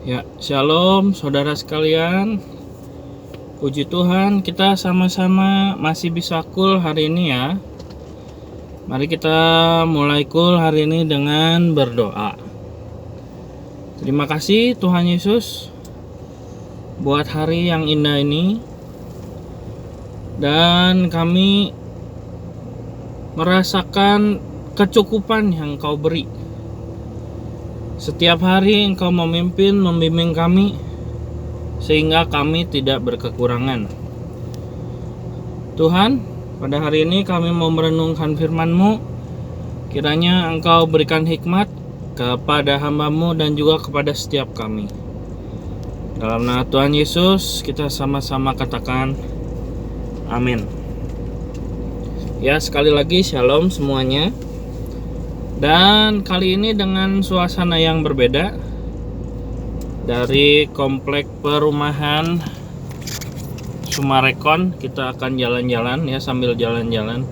Ya, shalom saudara sekalian. Puji Tuhan, kita sama-sama masih bisa cool hari ini ya. Mari kita mulai cool hari ini dengan berdoa. Terima kasih Tuhan Yesus buat hari yang indah ini. Dan kami merasakan kecukupan yang Kau beri. Setiap hari Engkau memimpin, membimbing kami sehingga kami tidak berkekurangan. Tuhan, pada hari ini kami mau merenungkan firman-Mu. Kiranya Engkau berikan hikmat kepada hamba-Mu dan juga kepada setiap kami. Dalam nama Tuhan Yesus kita sama-sama katakan amin. Ya, sekali lagi shalom semuanya. Dan kali ini dengan suasana yang berbeda. Dari komplek perumahan Sumarekon, kita akan jalan-jalan ya, sambil jalan-jalan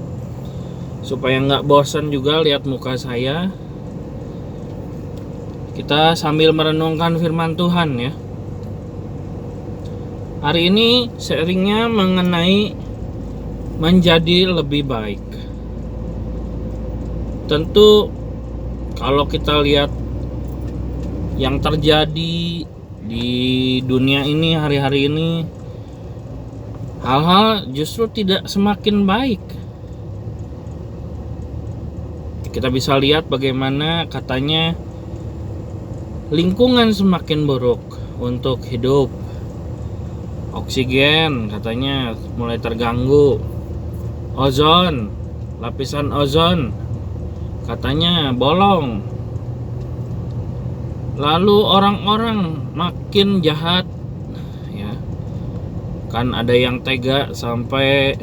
supaya nggak bosan juga lihat muka saya. Kita sambil merenungkan firman Tuhan ya. Hari ini sharingnya mengenai menjadi lebih baik. Tentu kalau kita lihat yang terjadi di dunia ini hari-hari ini, hal-hal justru tidak semakin baik. Kita bisa lihat bagaimana katanya lingkungan semakin buruk untuk hidup. Oksigen katanya mulai terganggu. Ozon, lapisan ozon katanya bolong. Lalu orang-orang makin jahat ya. Kan ada yang tega sampai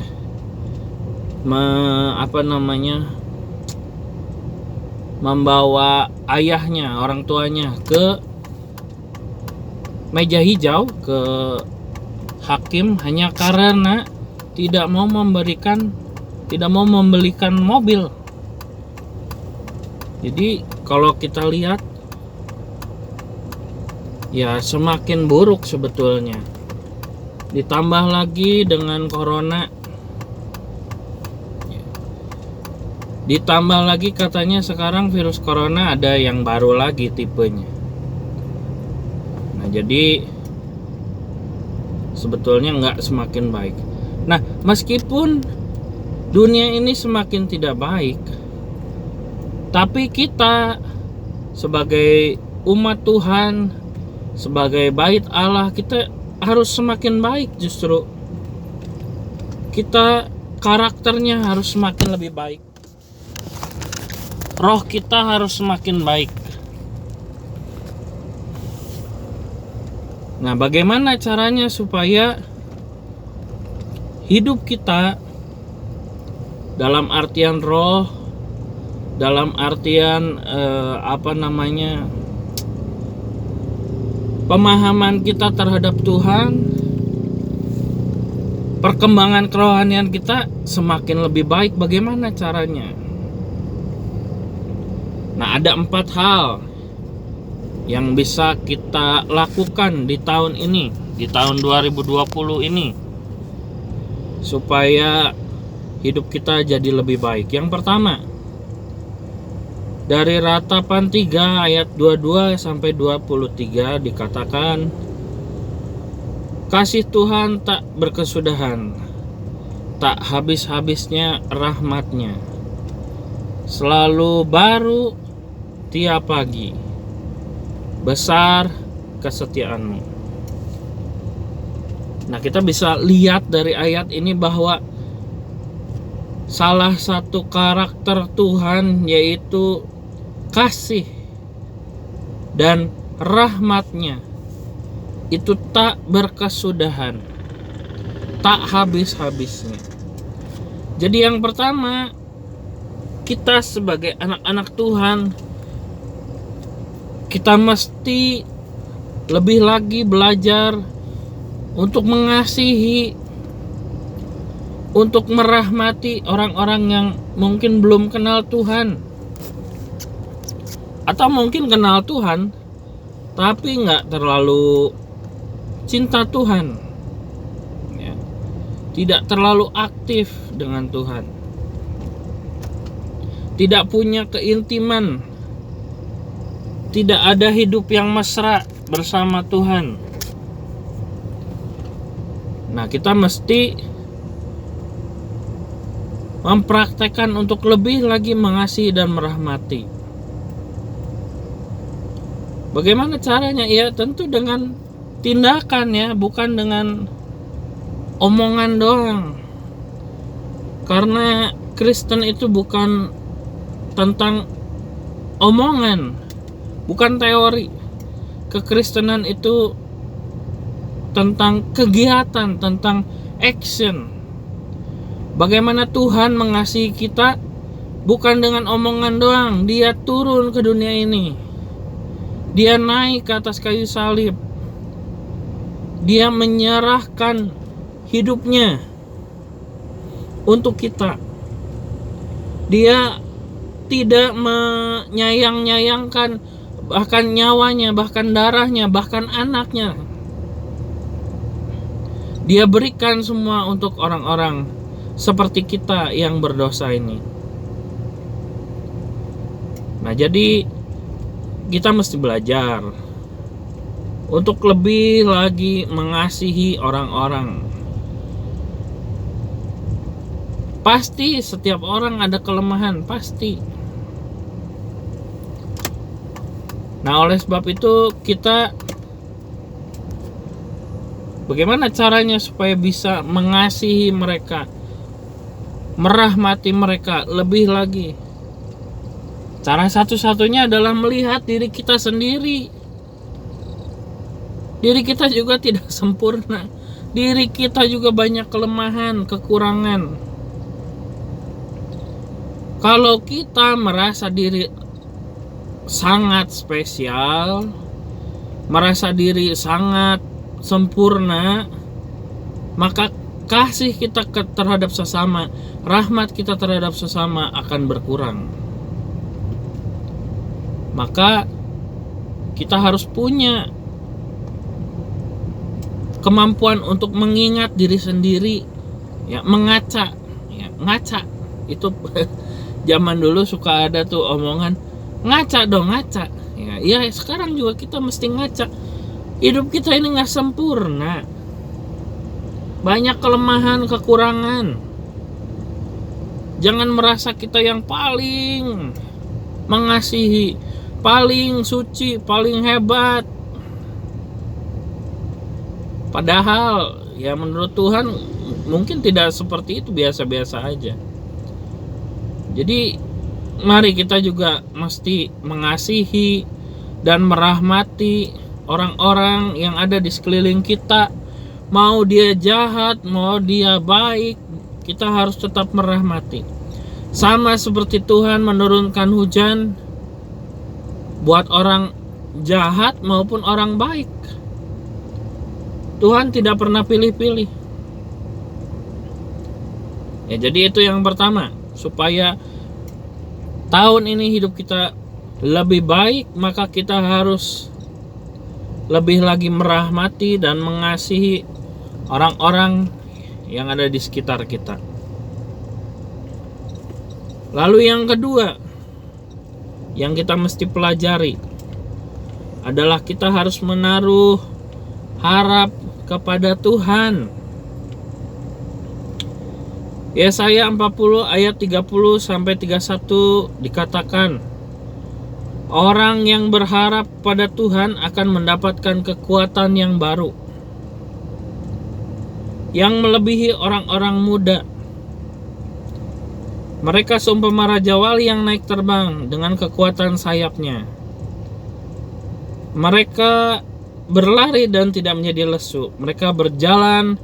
membawa ayahnya, orang tuanya ke meja hijau, ke hakim hanya karena tidak mau membelikan mobil. Jadi kalau kita lihat ya semakin buruk sebetulnya. Ditambah lagi dengan corona. Ditambah lagi katanya sekarang virus corona ada yang baru lagi tipenya. Nah, jadi sebetulnya nggak semakin baik. Nah, meskipun dunia ini semakin tidak baik, tapi kita sebagai umat Tuhan, sebagai bait Allah, kita harus semakin baik justru. Kita karakternya harus semakin lebih baik. Roh kita harus semakin baik. Nah, bagaimana caranya supaya hidup kita dalam artian roh, dalam artian pemahaman kita terhadap Tuhan, perkembangan kerohanian kita semakin lebih baik, bagaimana caranya? Nah, ada 4 hal yang bisa kita lakukan di tahun ini, di tahun 2020 ini, supaya hidup kita jadi lebih baik. Yang pertama, dari Ratapan 3 ayat 22 sampai 23 dikatakan, kasih Tuhan tak berkesudahan, tak habis-habisnya rahmatnya, selalu baru tiap pagi, besar kesetiaanmu. Nah, kita bisa lihat dari ayat ini bahwa salah satu karakter Tuhan yaitu kasih dan rahmatnya itu tak berkesudahan, tak habis-habisnya. Jadi yang pertama, kita sebagai anak-anak Tuhan, kita mesti lebih lagi belajar untuk mengasihi, untuk merahmati orang-orang yang mungkin belum kenal Tuhan, atau mungkin kenal Tuhan tapi nggak terlalu cinta Tuhan, ya. Tidak terlalu aktif dengan Tuhan, tidak punya keintiman, tidak ada hidup yang mesra bersama Tuhan. Nah, kita mesti mempraktekkan untuk lebih lagi mengasihi dan merahmati. Bagaimana caranya? Ya tentu dengan tindakan, ya, bukan dengan omongan doang. Karena Kristen itu bukan tentang omongan, bukan teori. Kekristenan itu tentang kegiatan, tentang action. Bagaimana Tuhan mengasihi kita bukan dengan omongan doang. Dia turun ke dunia ini, Dia naik ke atas kayu salib, Dia menyerahkan hidupnya untuk kita. Dia tidak menyayang-nyayangkan bahkan nyawanya, bahkan darahnya, bahkan anaknya. Dia berikan semua untuk orang-orang seperti kita yang berdosa ini. Nah, jadi kita mesti belajar untuk lebih lagi mengasihi orang-orang. Pasti setiap orang ada kelemahan, pasti. Nah, oleh sebab itu kita bagaimana caranya supaya bisa mengasihi mereka, merahmati mereka lebih lagi? Cara satu-satunya adalah melihat diri kita sendiri. Diri kita juga tidak sempurna. Diri kita juga banyak kelemahan, kekurangan. Kalau kita merasa diri sangat spesial, merasa diri sangat sempurna, maka kasih kita terhadap sesama, rahmat kita terhadap sesama akan berkurang. Maka kita harus punya kemampuan untuk mengingat diri sendiri, ya, mengaca, ya, ngaca. Itu zaman dulu suka ada tuh omongan, ngaca dong, ngaca. Ya, sekarang juga kita mesti ngaca. Hidup kita ini nggak sempurna, banyak kelemahan, kekurangan. Jangan merasa kita yang paling mengasihi, paling suci, paling hebat. Padahal ya menurut Tuhan mungkin tidak seperti itu, biasa-biasa aja. Jadi mari kita juga mesti mengasihi dan merahmati orang-orang yang ada di sekeliling kita. Mau dia jahat, mau dia baik, kita harus tetap merahmati. Sama seperti Tuhan menurunkan hujan buat orang jahat maupun orang baik. Tuhan tidak pernah pilih-pilih. Ya, jadi itu yang pertama. Supaya tahun ini hidup kita lebih baik, maka kita harus lebih lagi merahmati dan mengasihi orang-orang yang ada di sekitar kita. Lalu yang kedua yang kita mesti pelajari adalah kita harus menaruh harap kepada Tuhan. Yesaya 40 ayat 30 sampai 31 dikatakan, orang yang berharap pada Tuhan akan mendapatkan kekuatan yang baru, yang melebihi orang-orang muda. Mereka seumpama raja wali yang naik terbang dengan kekuatan sayapnya. Mereka berlari dan tidak menjadi lesu. Mereka berjalan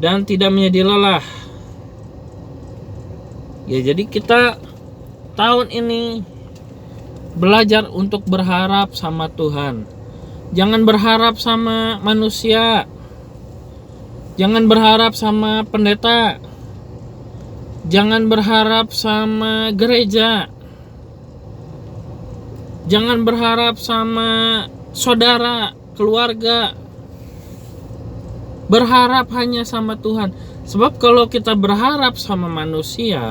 dan tidak menjadi lelah. Ya, jadi kita tahun ini belajar untuk berharap sama Tuhan. Jangan berharap sama manusia. Jangan berharap sama pendeta. Jangan berharap sama gereja. Jangan berharap sama saudara, keluarga, berharap hanya sama Tuhan. Sebab kalau kita berharap sama manusia,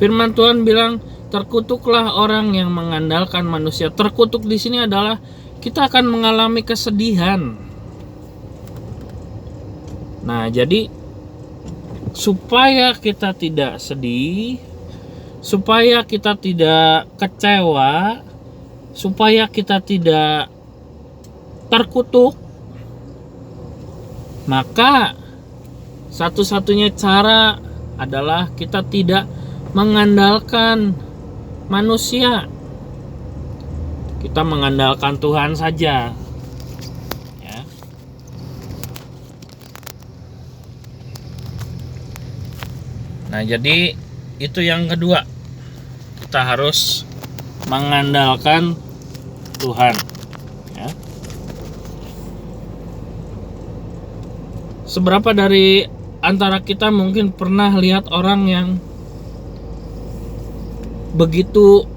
firman Tuhan bilang, terkutuklah orang yang mengandalkan manusia. Terkutuk di sini adalah kita akan mengalami kesedihan. Nah, jadi supaya kita tidak sedih, supaya kita tidak kecewa, supaya kita tidak terkutuk, maka satu-satunya cara adalah kita tidak mengandalkan manusia. Kita mengandalkan Tuhan saja. Ya. Nah, jadi itu yang kedua. Kita harus mengandalkan Tuhan. Ya. Seberapa dari antara kita mungkin pernah lihat orang yang begitu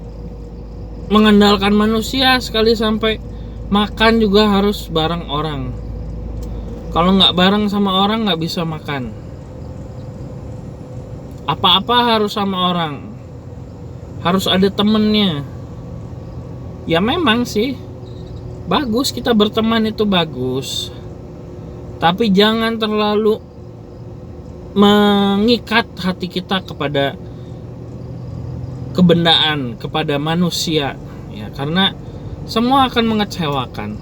mengandalkan manusia, sekali sampai makan juga harus bareng orang. Kalau nggak bareng sama orang nggak bisa makan. Apa-apa harus sama orang, harus ada temennya. Ya memang sih bagus kita berteman, itu bagus, tapi jangan terlalu mengikat hati kita kepada kebendaan, kepada manusia, ya, karena semua akan mengecewakan.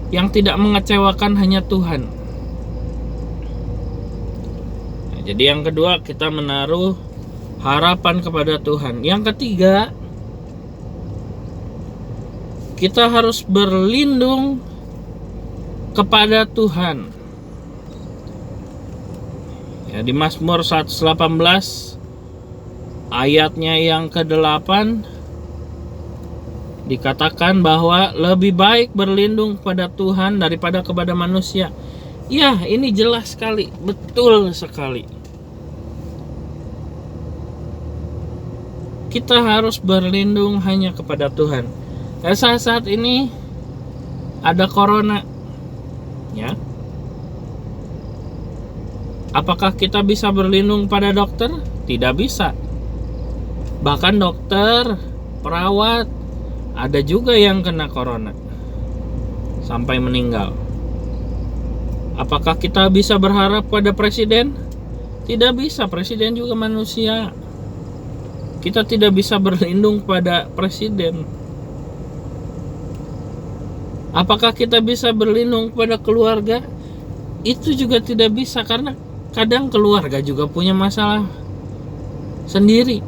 Yang tidak mengecewakan hanya Tuhan. Nah, jadi yang kedua, kita menaruh harapan kepada Tuhan. Yang ketiga, kita harus berlindung kepada Tuhan. Ya, di Mazmur 118 ayatnya yang ke-8 dikatakan bahwa lebih baik berlindung kepada Tuhan daripada kepada manusia. Ya, ini jelas sekali, betul sekali. Kita harus berlindung hanya kepada Tuhan. Saat ini ada corona, ya. Apakah kita bisa berlindung pada dokter? Tidak bisa. Bahkan dokter, perawat, ada juga yang kena corona sampai meninggal. Apakah kita bisa berharap pada presiden? Tidak bisa, presiden juga manusia. Kita tidak bisa berlindung pada presiden. Apakah kita bisa berlindung pada keluarga? Itu juga tidak bisa, karena kadang keluarga juga punya masalah sendiri,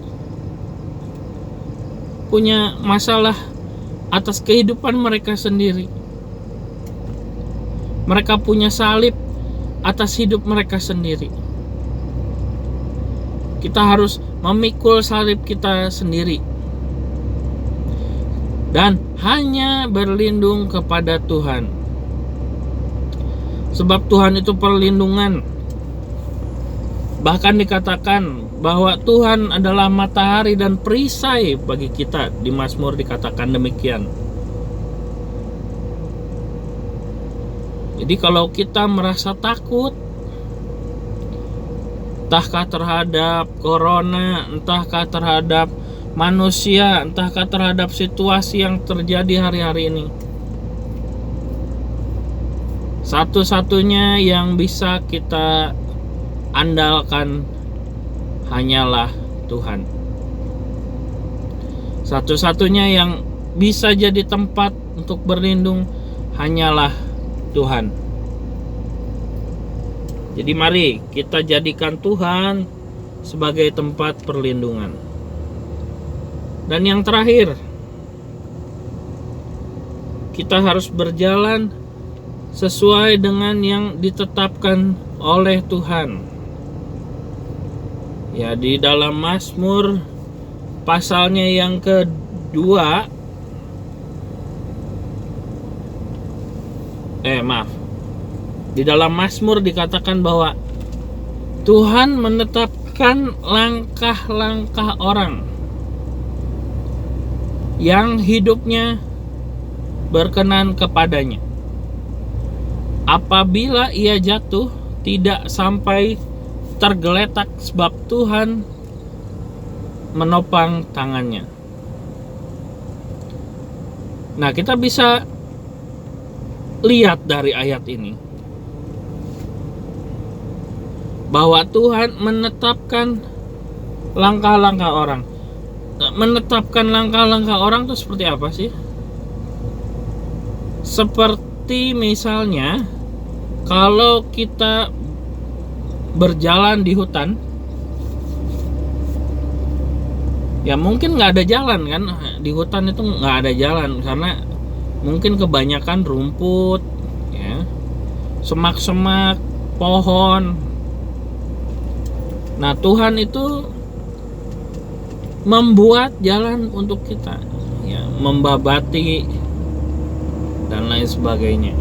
punya masalah atas kehidupan mereka sendiri. Mereka punya salib atas hidup mereka sendiri. Kita harus memikul salib kita sendiri dan hanya berlindung kepada Tuhan. Sebab Tuhan itu perlindungan. Bahkan dikatakan bahwa Tuhan adalah matahari dan perisai bagi kita. Di Mazmur dikatakan demikian. Jadi kalau kita merasa takut, entahkah terhadap corona, entahkah terhadap manusia, entahkah terhadap situasi yang terjadi hari-hari ini, satu-satunya yang bisa kita andalkan hanyalah Tuhan. Satu-satunya yang bisa jadi tempat untuk berlindung hanyalah Tuhan. Jadi mari kita jadikan Tuhan sebagai tempat perlindungan. Dan yang terakhir, kita harus berjalan sesuai dengan yang ditetapkan oleh Tuhan. Ya, di dalam Mazmur pasalnya yang kedua, di dalam Mazmur dikatakan bahwa Tuhan menetapkan langkah-langkah orang yang hidupnya berkenan kepadanya. Apabila ia jatuh, tidak sampai tergeletak sebab Tuhan menopang tangannya. Nah, kita bisa lihat dari ayat ini bahwa Tuhan menetapkan langkah-langkah orang. Menetapkan langkah-langkah orang itu seperti apa sih? Seperti misalnya kalau kita berjalan di hutan, ya mungkin nggak ada jalan kan. Di hutan itu nggak ada jalan karena mungkin kebanyakan rumput, ya, semak-semak, pohon. Nah, Tuhan itu membuat jalan untuk kita, ya, membabati dan lain sebagainya.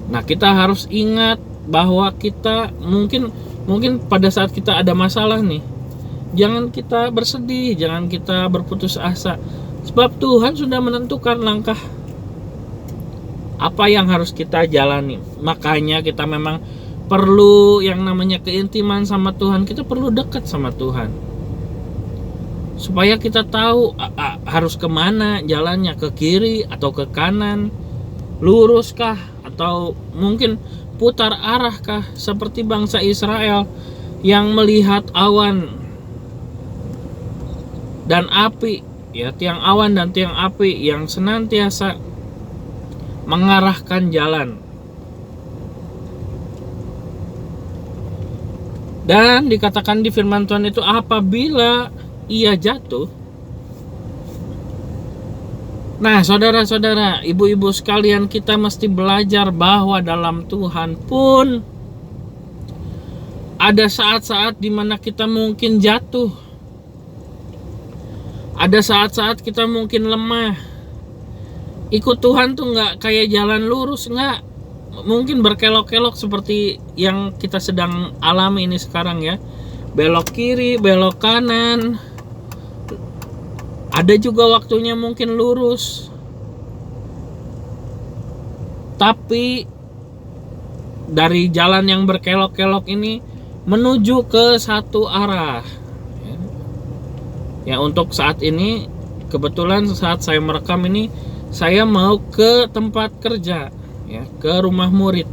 Nah, kita harus ingat bahwa kita mungkin pada saat kita ada masalah nih, jangan kita bersedih, jangan kita berputus asa, sebab Tuhan sudah menentukan langkah apa yang harus kita jalani. Makanya kita memang perlu yang namanya keintiman sama Tuhan. Kita perlu dekat sama Tuhan supaya kita tahu harus kemana jalannya, ke kiri atau ke kanan, luruskah atau mungkin putar arahkah, seperti bangsa Israel yang melihat awan dan api, ya, tiang awan dan tiang api yang senantiasa mengarahkan jalan. Dan dikatakan di firman Tuhan itu, apabila ia jatuh. Nah, saudara-saudara, ibu-ibu sekalian, kita mesti belajar bahwa dalam Tuhan pun ada saat-saat dimana kita mungkin jatuh. Ada saat-saat kita mungkin lemah. Ikut Tuhan tuh nggak kayak jalan lurus, nggak. Mungkin berkelok-kelok seperti yang kita sedang alami ini sekarang, ya. Belok kiri, belok kanan. Ada juga waktunya mungkin lurus. Tapi dari jalan yang berkelok-kelok ini menuju ke satu arah. Ya, untuk saat ini kebetulan saat saya merekam ini, saya mau ke tempat kerja, ya, ke rumah murid.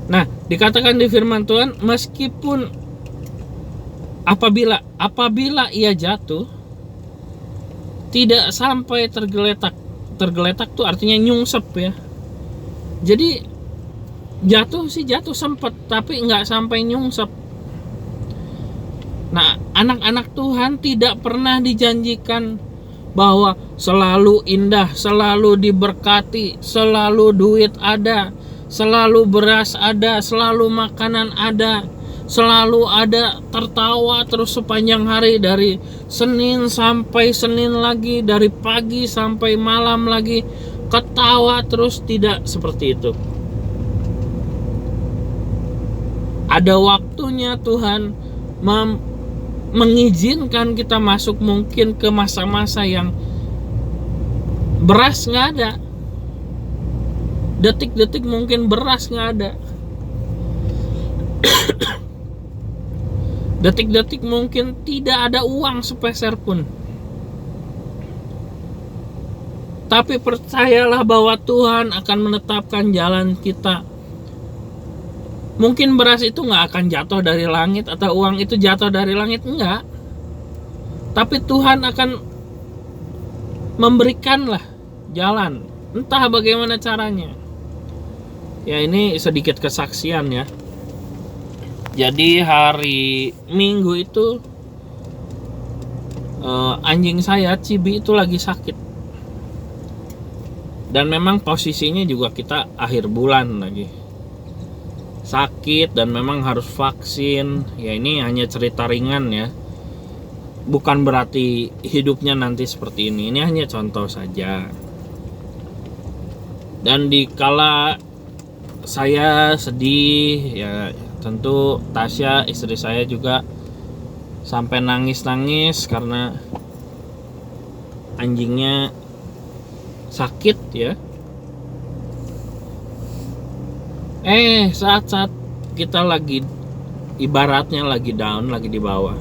Nah, dikatakan di firman Tuhan, meskipun apabila ia jatuh, tidak sampai tergeletak. Tergeletak tuh artinya nyungsep, ya. Jadi jatuh sempat, tapi nggak sampai nyungsep. Nah, anak-anak Tuhan tidak pernah dijanjikan bahwa selalu indah, selalu diberkati, selalu duit ada, selalu beras ada, selalu makanan ada, selalu ada tertawa terus sepanjang hari, dari Senin sampai Senin lagi, dari pagi sampai malam lagi ketawa terus. Tidak seperti itu. Ada waktunya Tuhan mengizinkan kita masuk mungkin ke masa-masa yang beras nggak ada. Detik-detik mungkin beras nggak ada. Detik-detik mungkin tidak ada uang sepeser pun. Tapi percayalah bahwa Tuhan akan menetapkan jalan kita. Mungkin beras itu nggak akan jatuh dari langit, atau uang itu jatuh dari langit, enggak. Tapi Tuhan akan memberikanlah jalan, entah bagaimana caranya. Ya, ini sedikit kesaksian, ya. Jadi hari Minggu itu anjing saya, Cibi, itu lagi sakit. Dan memang posisinya juga kita akhir bulan lagi sakit dan memang harus vaksin. Ya, ini hanya cerita ringan, ya. Bukan berarti hidupnya nanti seperti ini. Ini hanya contoh saja. Dan dikala saya sedih, ya, tentu Tasya, istri saya, juga sampai nangis-nangis karena anjingnya sakit ya. Saat-saat kita lagi ibaratnya lagi down, lagi di bawah,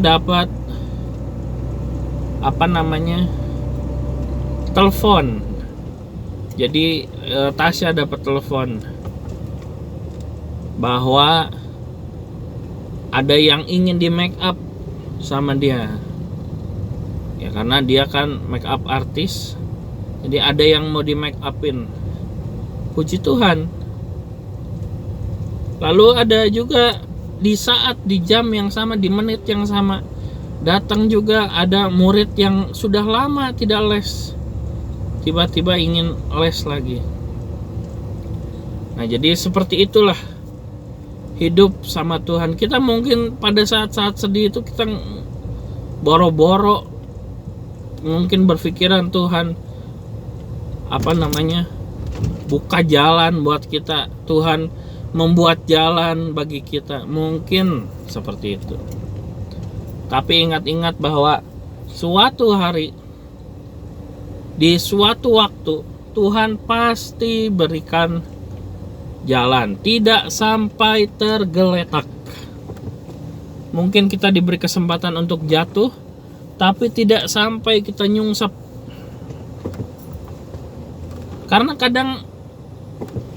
dapat telepon. Jadi Tasya dapat telepon bahwa ada yang ingin di make up sama dia ya, karena dia kan make up artis, jadi ada yang mau di make upin. Puji Tuhan. Lalu ada juga di jam yang sama, di menit yang sama, datang juga ada murid yang sudah lama tidak les, tiba-tiba ingin les lagi. Nah, jadi seperti itulah hidup sama Tuhan. Kita mungkin pada saat-saat sedih itu kita boro-boro mungkin berpikiran Tuhan buka jalan buat kita, Tuhan membuat jalan bagi kita, mungkin seperti itu. Tapi ingat-ingat bahwa suatu hari, di suatu waktu, Tuhan pasti berikan jalan, tidak sampai tergeletak. Mungkin kita diberi kesempatan untuk jatuh, tapi tidak sampai kita nyungsep. Karena kadang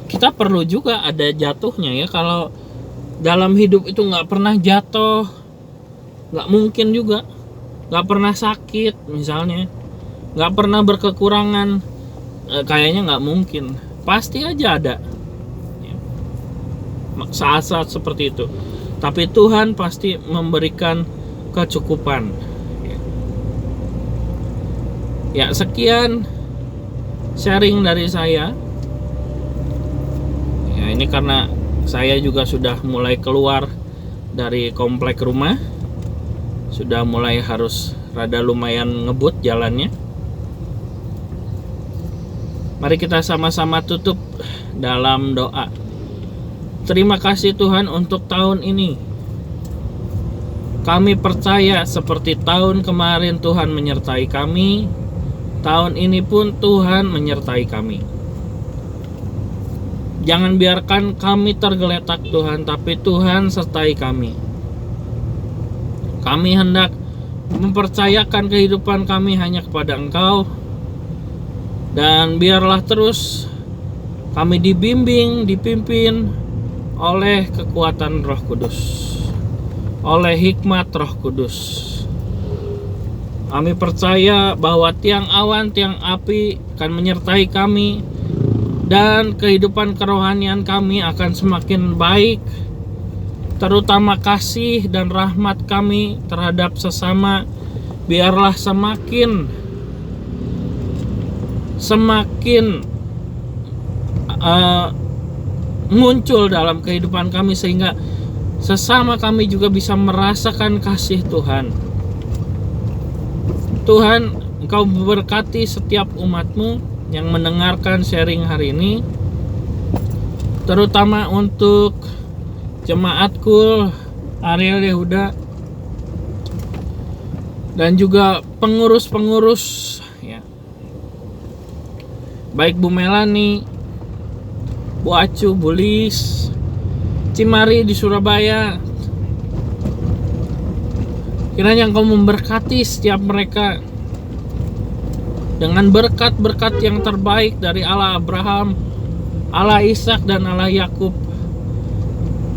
kita perlu juga ada jatuhnya ya. Kalau dalam hidup itu nggak pernah jatuh, nggak mungkin juga. Nggak pernah sakit misalnya, nggak pernah berkekurangan, kayaknya nggak mungkin. Pasti aja ada saat-saat seperti itu. Tapi Tuhan pasti memberikan kecukupan. Ya, sekian sharing dari saya. Ya, ini karena saya juga sudah mulai keluar dari komplek rumah, sudah mulai harus rada lumayan ngebut jalannya. Mari kita sama-sama tutup dalam doa. Terima kasih Tuhan untuk tahun ini. Kami percaya seperti tahun kemarin Tuhan menyertai kami, tahun ini pun Tuhan menyertai kami. Jangan biarkan kami tergeletak Tuhan, tapi Tuhan sertai kami. Kami hendak mempercayakan kehidupan kami hanya kepada Engkau. Dan biarlah terus kami dibimbing, dipimpin oleh kekuatan Roh Kudus, oleh hikmat Roh Kudus. Kami percaya bahwa tiang awan, tiang api akan menyertai kami, dan kehidupan kerohanian kami akan semakin baik, terutama kasih dan rahmat kami terhadap sesama biarlah semakin muncul dalam kehidupan kami, sehingga sesama kami juga bisa merasakan kasih Tuhan. Tuhan, Engkau berkati setiap umat-Mu yang mendengarkan sharing hari ini, terutama untuk Jemaat Kul Ariel Yehuda dan juga pengurus-pengurus ya, baik Bu Melani, Bu Acu, Bu Lis, Cimari di Surabaya. Kiranya Engkau memberkati setiap mereka dengan berkat-berkat yang terbaik dari Allah Abraham, Allah Ishak, dan Allah Yakub.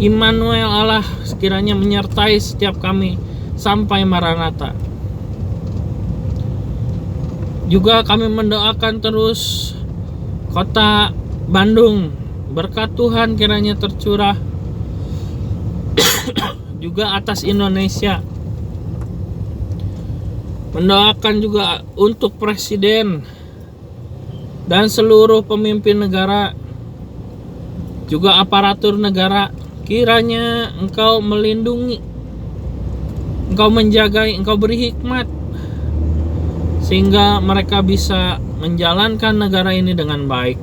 Immanuel, Allah sekiranya menyertai setiap kami sampai Maranatha. Juga kami mendoakan terus kota Bandung, berkat Tuhan kiranya tercurah juga atas Indonesia. Mendoakan juga untuk presiden dan seluruh pemimpin negara, juga aparatur negara. Kiranya Engkau melindungi, Engkau menjagai, Engkau beri hikmat, sehingga mereka bisa menjalankan negara ini dengan baik.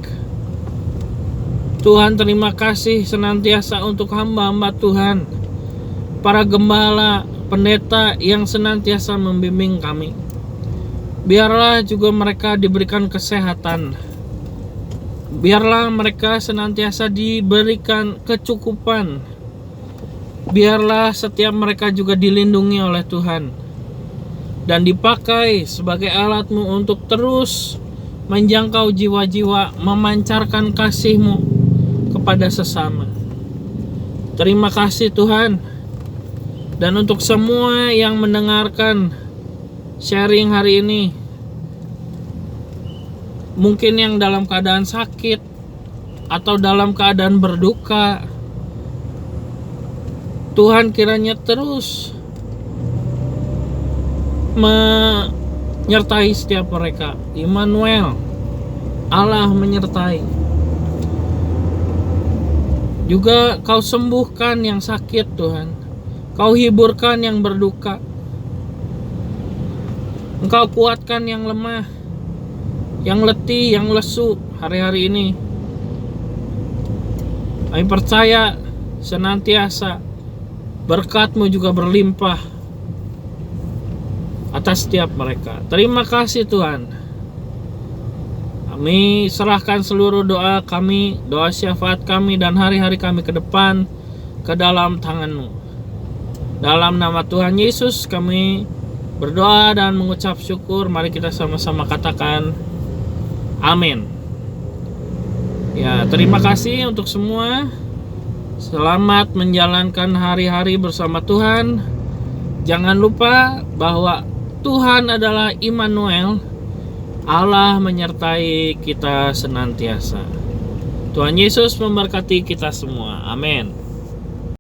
Tuhan, terima kasih senantiasa untuk hamba-hamba Tuhan para gembala, pendeta yang senantiasa membimbing kami. Biarlah juga mereka diberikan kesehatan. Biarlah mereka senantiasa diberikan kecukupan. Biarlah setiap mereka juga dilindungi oleh Tuhan dan dipakai sebagai alat-Mu untuk terus menjangkau jiwa-jiwa, memancarkan kasih-Mu kepada sesama. Terima kasih Tuhan. Dan untuk semua yang mendengarkan sharing hari ini, mungkin yang dalam keadaan sakit atau dalam keadaan berduka, Tuhan kiranya terus menyertai setiap mereka. Immanuel, Allah menyertai. Juga Kau sembuhkan yang sakit Tuhan, Kau hiburkan yang berduka, Engkau kuatkan yang lemah, yang letih, yang lesu hari-hari ini. Kami percaya senantiasa berkat-Mu juga berlimpah atas setiap mereka. Terima kasih Tuhan. Kami serahkan seluruh doa kami, doa syafaat kami dan hari-hari kami ke depan ke dalam tangan-Mu. Dalam nama Tuhan Yesus kami berdoa dan mengucap syukur. Mari kita sama-sama katakan amin. Ya, terima kasih untuk semua. Selamat menjalankan hari-hari bersama Tuhan. Jangan lupa bahwa Tuhan adalah Immanuel, Allah menyertai kita senantiasa. Tuhan Yesus memberkati kita semua. Amin.